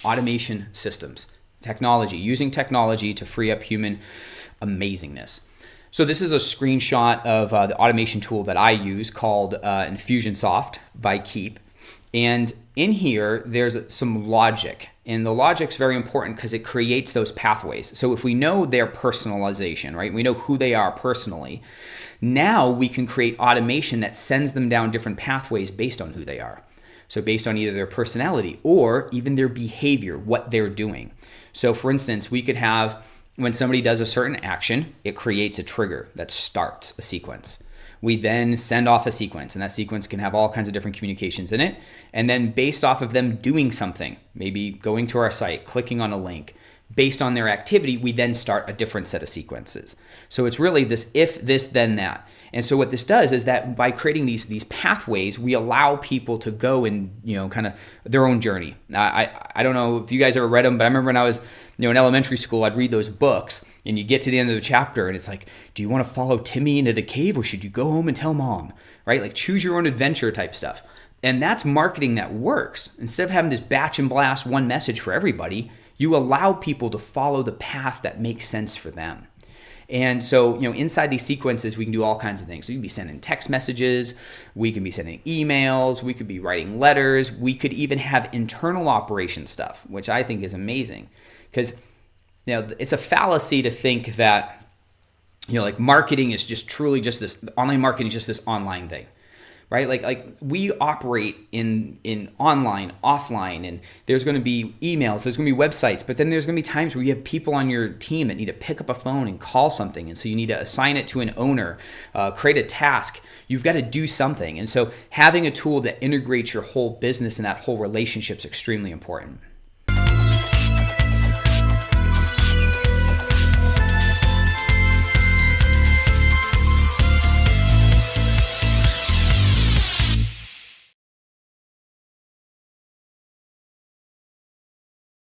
automation systems, technology, using technology to free up human amazingness. So this is a screenshot of the automation tool that I use called Infusionsoft by Keap. And in here, there's some logic. And the logic's very important because it creates those pathways. So if we know their personalization, right? We know who they are personally. Now we can create automation that sends them down different pathways based on who they are. So based on either their personality or even their behavior, what they're doing. So for instance, we could have, when somebody does a certain action, it creates a trigger that starts a sequence. We then send off a sequence, and that sequence can have all kinds of different communications in it. And then based off of them doing something, maybe going to our site, clicking on a link, based on their activity, we then start a different set of sequences. So it's really this if, this, then that. And so what this does is that by creating these pathways, we allow people to go and, kind of their own journey. I don't know if you guys ever read them, but I remember when I was, in elementary school, I'd read those books and you get to the end of the chapter and it's like, do you want to follow Timmy into the cave or should you go home and tell mom, right? Like choose your own adventure type stuff. And that's marketing that works. Instead of having this batch and blast one message for everybody, you allow people to follow the path that makes sense for them. And so, inside these sequences, we can do all kinds of things. We can be sending text messages, we can be sending emails, we could be writing letters, we could even have internal operation stuff, which I think is amazing. Because, it's a fallacy to think that, like marketing is just truly just this, online marketing is just this online thing. Right? Like we operate in online, offline, and there's going to be emails, there's going to be websites, but then there's going to be times where you have people on your team that need to pick up a phone and call something. And so you need to assign it to an owner, create a task. You've got to do something. And so having a tool that integrates your whole business and that whole relationship is extremely important.